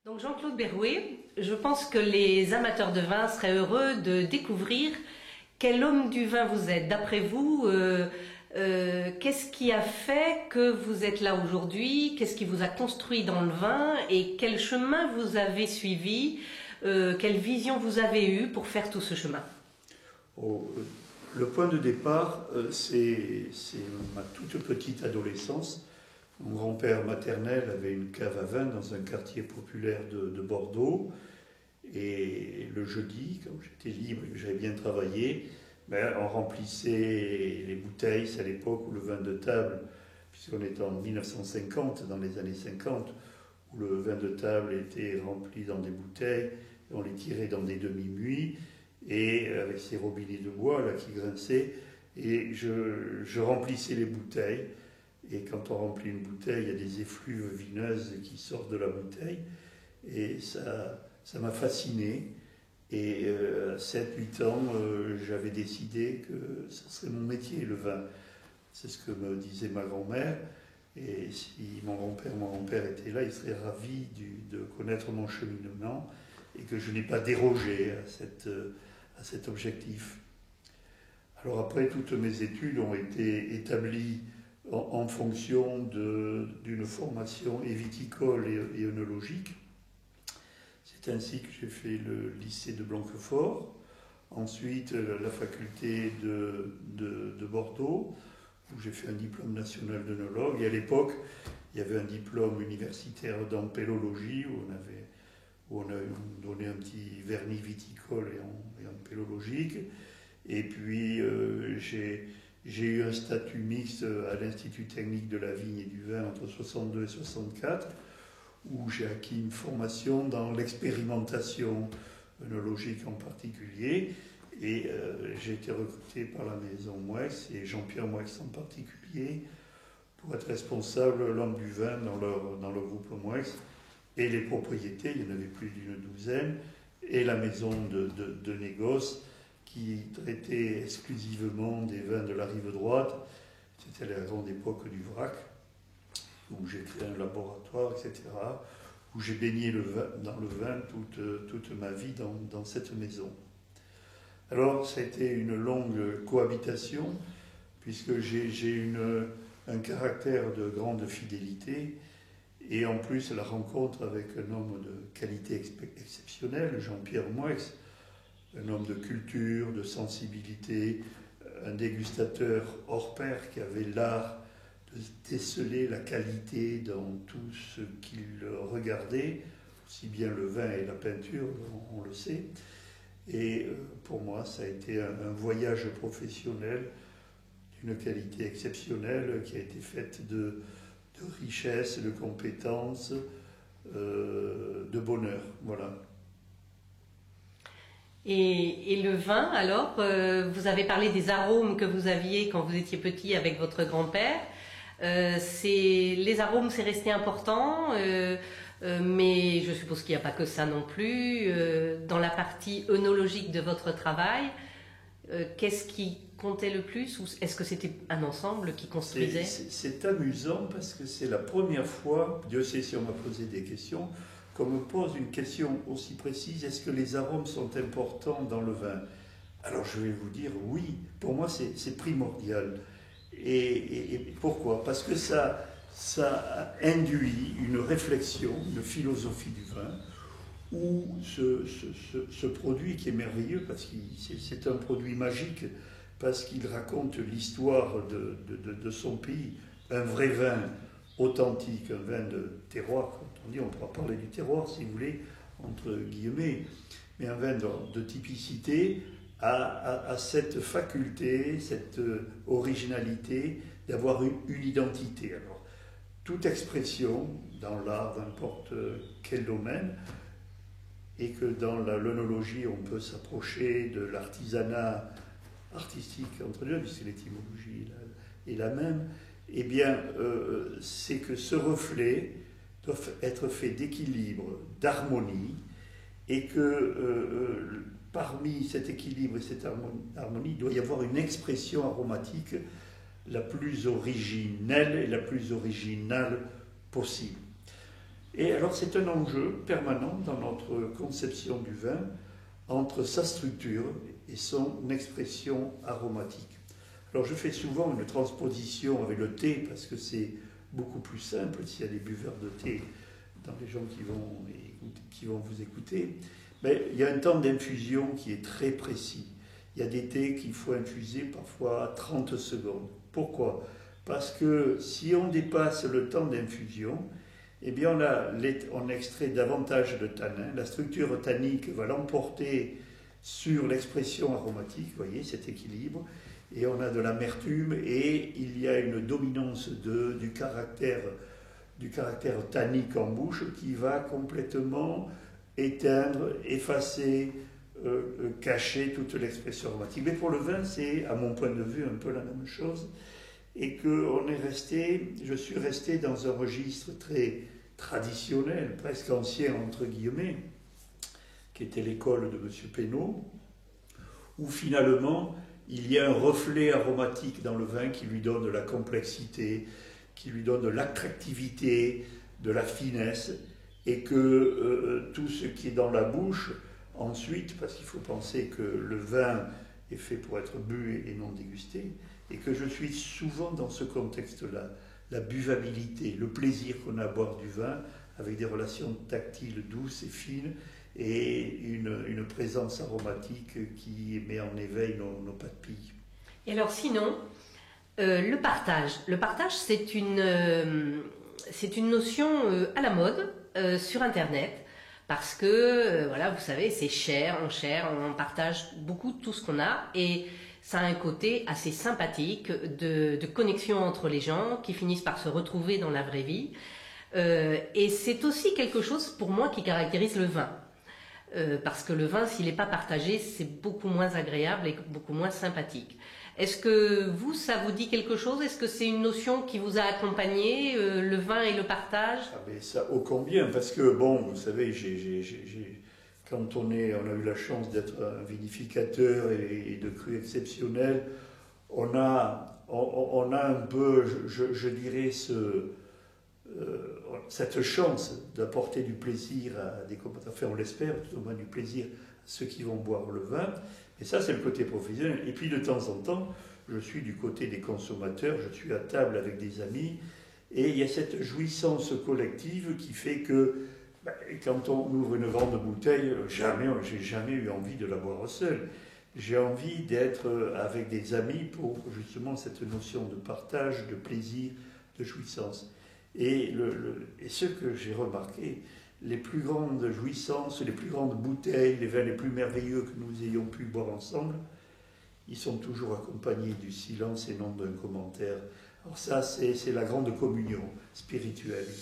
Donc Jean-Claude Berrouet, je pense que les amateurs de vin seraient heureux de découvrir quel homme du vin vous êtes. D'après vous, qu'est-ce qui a fait que vous êtes là aujourd'hui? Qu'est-ce qui vous a construit dans le vin? Et quel chemin vous avez suivi? Quelle vision vous avez eue pour faire tout ce chemin? Le point de départ, c'est ma toute petite adolescence. Mon grand-père maternel avait une cave à vin dans un quartier populaire de Bordeaux. Et le jeudi, quand j'étais libre et que j'avais bien travaillé, on remplissait les bouteilles. C'est à l'époque où le vin de table, puisqu'on est en 1950, dans les années 50, où le vin de table était rempli dans des bouteilles, et on les tirait dans des demi-muits, et avec ces robinets de bois là, qui grinçaient, et je remplissais les bouteilles. Et quand on remplit une bouteille, il y a des effluves vineuses qui sortent de la bouteille. Et ça m'a fasciné. Et à 7-8 ans, j'avais décidé que ce serait mon métier, le vin. C'est ce que me disait ma grand-mère. Et si mon grand-père était là, il serait ravi de connaître mon cheminement et que je n'ai pas dérogé à cet objectif. Alors après, toutes mes études ont été établies en fonction d'une formation viticole et œnologique. C'est ainsi que j'ai fait le lycée de Blanquefort, ensuite la faculté de Bordeaux, où j'ai fait un diplôme national d'œnologue. Et à l'époque, il y avait un diplôme universitaire d'ampélologie, où on a donné un petit vernis viticole et ampélologique. Et puis j'ai eu un statut mixte à l'Institut technique de la vigne et du vin entre 62 et 64, où j'ai acquis une formation dans l'expérimentation œnologique en particulier. Et j'ai été recruté par la maison Moueix et Jean-Pierre Moueix en particulier pour être responsable l'homme du vin dans le groupe Moueix. Et les propriétés, il y en avait plus d'une douzaine, et la maison de négoce qui traitait exclusivement des vins de la rive droite. C'était la grande époque du vrac, où j'ai créé un laboratoire, etc., où j'ai baigné dans le vin toute ma vie dans cette maison. Alors, ça a été une longue cohabitation, puisque j'ai un caractère de grande fidélité, et en plus la rencontre avec un homme de qualité exceptionnelle, Jean-Pierre Moueix, un homme de culture, de sensibilité, un dégustateur hors pair qui avait l'art de déceler la qualité dans tout ce qu'il regardait, aussi bien le vin et la peinture, on le sait. Et pour moi, ça a été un voyage professionnel d'une qualité exceptionnelle qui a été faite de richesse, de compétences, de bonheur. Voilà. Et le vin, alors, vous avez parlé des arômes que vous aviez quand vous étiez petit avec votre grand-père. Les arômes, c'est resté important, mais je suppose qu'il n'y a pas que ça non plus. Dans la partie œnologique de votre travail, qu'est-ce qui comptait le plus, ou est-ce que c'était un ensemble qui construisait? C'est amusant parce que c'est la première fois, Dieu sait si on m'a posé des questions, qu'on me pose une question aussi précise: est-ce que les arômes sont importants dans le vin? Alors je vais vous dire oui, pour moi c'est primordial. Et pourquoi? Parce que ça induit une réflexion, une philosophie du vin, où ce produit qui est merveilleux, parce que c'est un produit magique, parce qu'il raconte l'histoire de son pays, un vrai vin authentique, un vin de terroir, quand on dit, on pourra parler du terroir si vous voulez, entre guillemets, mais un vin de typicité a cette faculté, cette originalité d'avoir une identité. Alors, toute expression dans l'art, n'importe quel domaine, et que dans l'œnologie, on peut s'approcher de l'artisanat artistique entre deux, puisque l'étymologie est la même, eh bien, c'est que ce reflet doit être fait d'équilibre, d'harmonie, et que parmi cet équilibre et cette harmonie, il doit y avoir une expression aromatique la plus originelle et la plus originale possible. Et alors c'est un enjeu permanent dans notre conception du vin entre sa structure et son expression aromatique. Alors je fais souvent une transposition avec le thé parce que c'est beaucoup plus simple s'il y a des buveurs de thé dans les gens qui vont vous écouter. Mais il y a un temps d'infusion qui est très précis. Il y a des thés qu'il faut infuser parfois à 30 secondes. Pourquoi ? Parce que si on dépasse le temps d'infusion, eh bien on extrait davantage de tanins. La structure tannique va l'emporter sur l'expression aromatique, vous voyez, cet équilibre. Et on a de l'amertume et il y a une dominance du caractère tannique en bouche qui va complètement éteindre, effacer, cacher toute l'expression aromatique. Mais pour le vin, c'est, à mon point de vue, un peu la même chose. Et que je suis resté dans un registre très traditionnel, presque ancien entre guillemets, qui était l'école de M. Pénaud, où finalement il y a un reflet aromatique dans le vin qui lui donne de la complexité, qui lui donne de l'attractivité, de la finesse, et que tout ce qui est dans la bouche, ensuite, parce qu'il faut penser que le vin est fait pour être bu et non dégusté, et que je suis souvent dans ce contexte-là, la buvabilité, le plaisir qu'on a à boire du vin, avec des relations tactiles douces et fines, et une présence aromatique qui met en éveil nos papilles. Et alors sinon, le partage. Le partage, c'est une notion à la mode sur Internet, parce que, voilà, vous savez, c'est cher, on partage beaucoup tout ce qu'on a, et ça a un côté assez sympathique de connexion entre les gens qui finissent par se retrouver dans la vraie vie. Et c'est aussi quelque chose pour moi qui caractérise le vin. Parce que le vin, s'il n'est pas partagé, c'est beaucoup moins agréable et beaucoup moins sympathique. Est-ce que ça vous dit quelque chose? Est-ce que c'est une notion qui vous a accompagné, le vin et le partage? Ah mais ça, ô combien, parce que, bon, vous savez, quand on a eu la chance d'être un vinificateur et de crus exceptionnels, on a un peu, je dirais, cette chance d'apporter du plaisir à des compatriotes, enfin on l'espère, tout au moins du plaisir à ceux qui vont boire le vin, et ça c'est le côté professionnel. Et puis de temps en temps, je suis du côté des consommateurs, je suis à table avec des amis, et il y a cette jouissance collective qui fait que quand on ouvre une grande bouteille, j'ai jamais eu envie de la boire seul. J'ai envie d'être avec des amis pour justement cette notion de partage, de plaisir, de jouissance. Et ce que j'ai remarqué, les plus grandes jouissances, les plus grandes bouteilles, les vins les plus merveilleux que nous ayons pu boire ensemble, ils sont toujours accompagnés du silence et non d'un commentaire. Alors ça, c'est la grande communion spirituelle. Là.